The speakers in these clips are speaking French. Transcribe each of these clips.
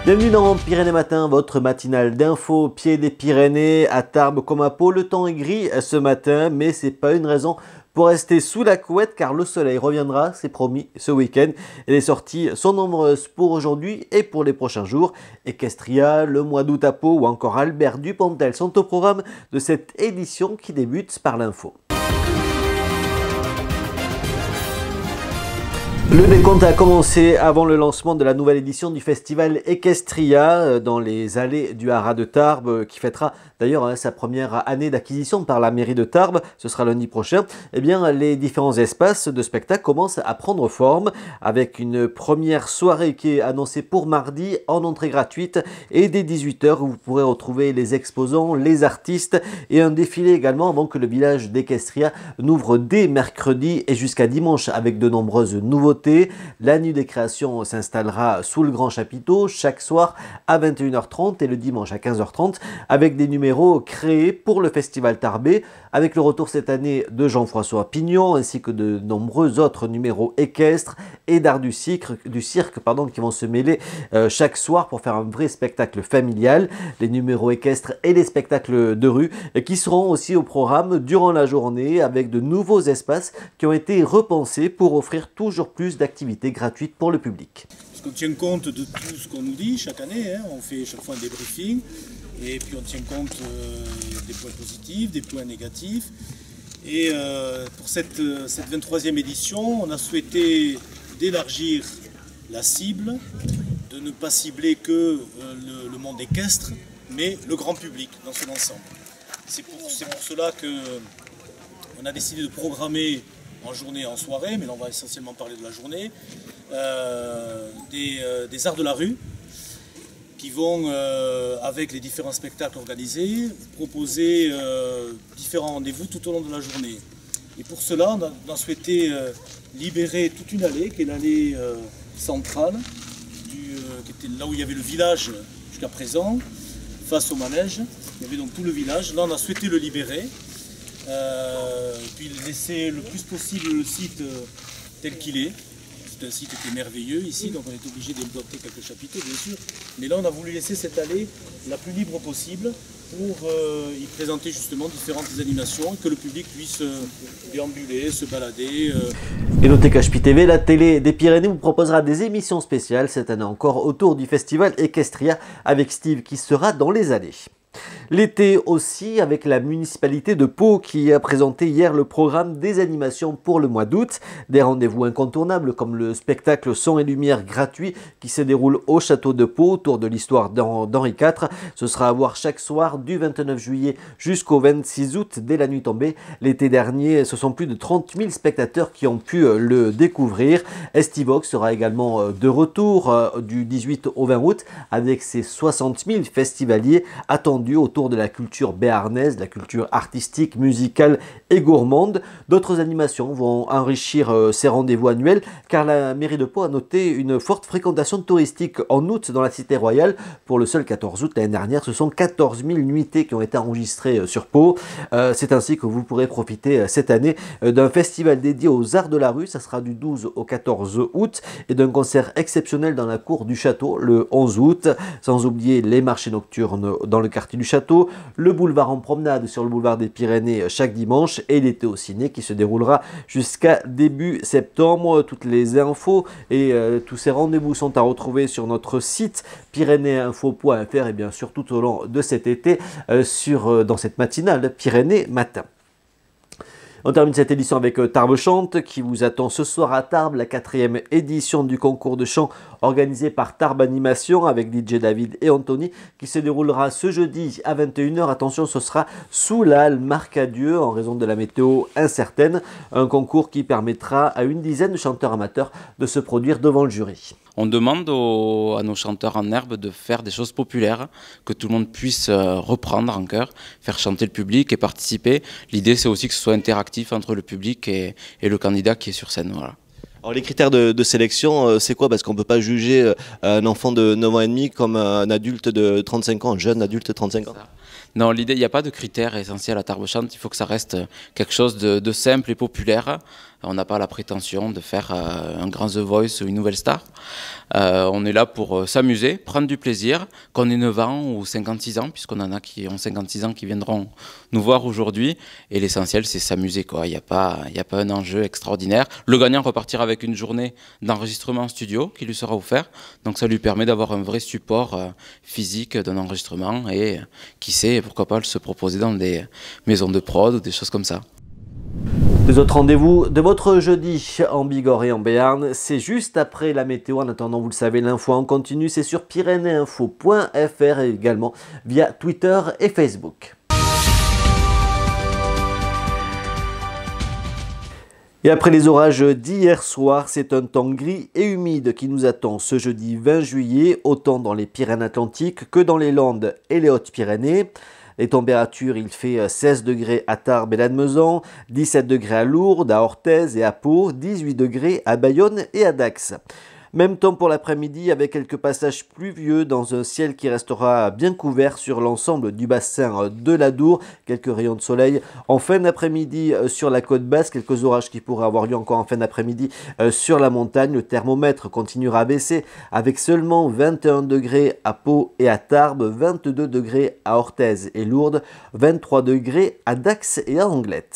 Bienvenue dans Pyrénées Matin, votre matinale d'infos au pied des Pyrénées, à Tarbes comme à Pau. Le temps est gris ce matin, mais c'est pas une raison pour rester sous la couette car le soleil reviendra, c'est promis, ce week-end. Et les sorties sont nombreuses pour aujourd'hui et pour les prochains jours. Équestria, le mois d'août à Pau ou encore Albert Dupontel sont au programme de cette édition qui débute par l'info. Le décompte a commencé avant le lancement de la nouvelle édition du festival Équestria dans les allées du Haras de Tarbes qui fêtera d'ailleurs sa première année d'acquisition par la mairie de Tarbes, ce sera lundi prochain. Eh bien, les différents espaces de spectacle commencent à prendre forme avec une première soirée qui est annoncée pour mardi en entrée gratuite et dès 18 h où vous pourrez retrouver les exposants, les artistes et un défilé également avant que le village d'Équestria n'ouvre dès mercredi et jusqu'à dimanche avec de nombreuses nouveautés. La nuit des créations s'installera sous le grand chapiteau chaque soir à 21 h 30 et le dimanche à 15 h 30 avec des numéros créés pour le festival tarbais avec le retour cette année de Jean-François Pignon ainsi que de nombreux autres numéros équestres et d'art du cirque qui vont se mêler chaque soir pour faire un vrai spectacle familial. Les numéros équestres et les spectacles de rue qui seront aussi au programme durant la journée avec de nouveaux espaces qui ont été repensés pour offrir toujours plus d'activités gratuites pour le public. Parce qu'on tient compte de tout ce qu'on nous dit chaque année, on fait chaque fois un débriefing et puis on tient compte des points positifs, des points négatifs. Et pour cette 23e édition, on a souhaité d'élargir la cible, de ne pas cibler que le monde équestre, mais le grand public dans son ensemble. C'est pour cela qu'on a décidé de programmer en journée et en soirée, mais là on va essentiellement parler de la journée, des arts de la rue qui vont, avec les différents spectacles organisés, proposer différents rendez-vous tout au long de la journée. Et pour cela, on a souhaité libérer toute une allée, qui est l'allée centrale, qui était là où il y avait le village jusqu'à présent, face au manège. Il y avait donc tout le village. Là, on a souhaité le libérer. Puis laisser le plus possible le site tel qu'il est. C'est un site qui est merveilleux ici, donc on est obligé d'adopter quelques chapiteaux bien sûr. Mais là on a voulu laisser cette allée la plus libre possible pour y présenter justement différentes animations et que le public puisse déambuler, se balader. Et notez qu'HP TV, la télé des Pyrénées, vous proposera des émissions spéciales cette année encore autour du festival Équestria avec Steve qui sera dans les allées. L'été aussi avec la municipalité de Pau qui a présenté hier le programme des animations pour le mois d'août. Des rendez-vous incontournables comme le spectacle son et lumière gratuit qui se déroule au château de Pau autour de l'histoire d'Henri IV. Ce sera à voir chaque soir du 29 juillet jusqu'au 26 août dès la nuit tombée. L'été dernier, ce sont plus de 30 000 spectateurs qui ont pu le découvrir. Estivox sera également de retour du 18 au 20 août avec ses 60 000 festivaliers attendus autour de la culture béarnaise, la culture artistique, musicale et gourmande. D'autres animations vont enrichir ces rendez-vous annuels car la mairie de Pau a noté une forte fréquentation touristique en août dans la cité royale. Pour le seul 14 août l'année dernière, ce sont 14 000 nuitées qui ont été enregistrées sur Pau. C'est ainsi que vous pourrez profiter cette année d'un festival dédié aux arts de la rue, ça sera du 12 au 14 août, et d'un concert exceptionnel dans la cour du château le 11 août, sans oublier les marchés nocturnes dans le quartier du château, le boulevard en promenade sur le boulevard des Pyrénées chaque dimanche et l'été au ciné qui se déroulera jusqu'à début septembre. Toutes les infos et tous ces rendez-vous sont à retrouver sur notre site pyrénéinfo.fr et bien sûr tout au long de cet été dans cette matinale Pyrénées Matin. On termine cette édition avec Tarbes Chante qui vous attend ce soir à Tarbes, la 4e édition du concours de chant organisé par Tarbes Animation avec DJ David et Anthony qui se déroulera ce jeudi à 21 h. Attention, ce sera sous la halle Marcadieu en raison de la météo incertaine. Un concours qui permettra à une dizaine de chanteurs amateurs de se produire devant le jury. On demande à nos chanteurs en herbe de faire des choses populaires, que tout le monde puisse reprendre en chœur, faire chanter le public et participer. L'idée, c'est aussi que ce soit interactif entre le public et le candidat qui est sur scène. Voilà. Alors les critères de sélection, c'est quoi? Parce qu'on ne peut pas juger un enfant de 9 ans et demi comme un adulte de 35 ans, un jeune adulte de 35 ans. Non, l'idée, il n'y a pas de critères essentiels à Tarbes Chante, il faut que ça reste quelque chose de simple et populaire. On n'a pas la prétention de faire un grand The Voice ou une nouvelle star. On est là pour s'amuser, prendre du plaisir, qu'on ait 9 ans ou 56 ans, puisqu'on en a qui ont 56 ans qui viendront nous voir aujourd'hui. Et l'essentiel, c'est s'amuser, quoi. Il n'y a pas un enjeu extraordinaire. Le gagnant repartira avec une journée d'enregistrement en studio qui lui sera offert. Donc ça lui permet d'avoir un vrai support physique d'un enregistrement et qui sait, pourquoi pas se proposer dans des maisons de prod ou des choses comme ça. Les autres rendez-vous de votre jeudi en Bigorre et en Béarn, c'est juste après la météo. En attendant, vous le savez, l'info en continu, c'est sur pyrénéinfo.fr et également via Twitter et Facebook. Et après les orages d'hier soir, c'est un temps gris et humide qui nous attend ce jeudi 20 juillet, autant dans les Pyrénées-Atlantiques que dans les Landes et les Hautes-Pyrénées. Les températures, il fait 16 degrés à Tarbes et Lannemezan, 17 degrés à Lourdes, à Orthez et à Pau, 18 degrés à Bayonne et à Dax. Même temps pour l'après-midi avec quelques passages pluvieux dans un ciel qui restera bien couvert sur l'ensemble du bassin de l'Adour. Quelques rayons de soleil en fin d'après-midi sur la côte basse, quelques orages qui pourraient avoir lieu encore en fin d'après-midi sur la montagne. Le thermomètre continuera à baisser avec seulement 21 degrés à Pau et à Tarbes, 22 degrés à Orthez et Lourdes, 23 degrés à Dax et à Anglet.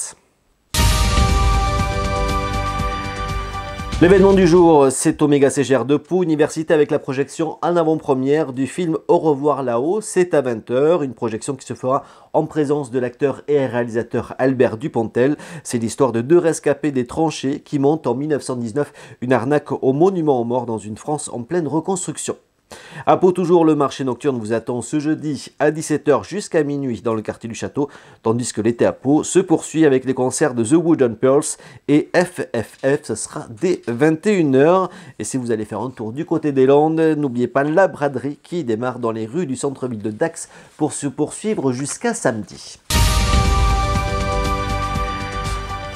L'événement du jour, c'est au Méga CGR de Pau, Université, avec la projection en avant-première du film Au revoir là-haut. C'est à 20 h, une projection qui se fera en présence de l'acteur et réalisateur Albert Dupontel. C'est l'histoire de deux rescapés des tranchées qui montent en 1919 une arnaque au monument aux morts dans une France en pleine reconstruction. À Pau, toujours, le marché nocturne vous attend ce jeudi à 17 h jusqu'à minuit dans le quartier du Château, tandis que l'été à Pau se poursuit avec les concerts de The Wooden Pearls et FFF, ce sera dès 21 h. Et si vous allez faire un tour du côté des Landes, n'oubliez pas la braderie qui démarre dans les rues du centre-ville de Dax pour se poursuivre jusqu'à samedi.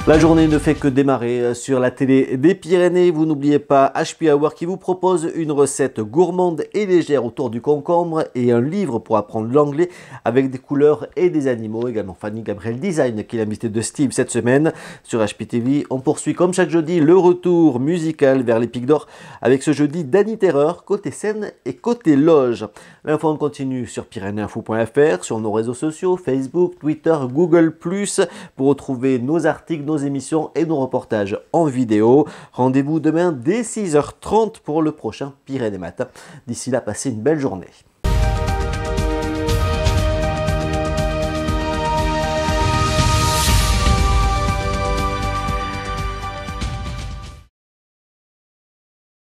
La journée ne fait que démarrer sur la télé des Pyrénées. Vous n'oubliez pas HP Hour qui vous propose une recette gourmande et légère autour du concombre et un livre pour apprendre l'anglais avec des couleurs et des animaux. Également Fanny Gabriel Design qui est l'invité de Steve cette semaine. Sur HPTV, on poursuit comme chaque jeudi le retour musical vers les Pics d'Or avec ce jeudi Danny Terreur côté scène et côté loge. L'info en continue sur pyrénéinfo.fr, sur nos réseaux sociaux, Facebook, Twitter, Google+, pour retrouver nos articles, nos émissions et nos reportages en vidéo. Rendez-vous demain dès 6 h 30 pour le prochain Pyrénées Matin. D'ici là, passez une belle journée.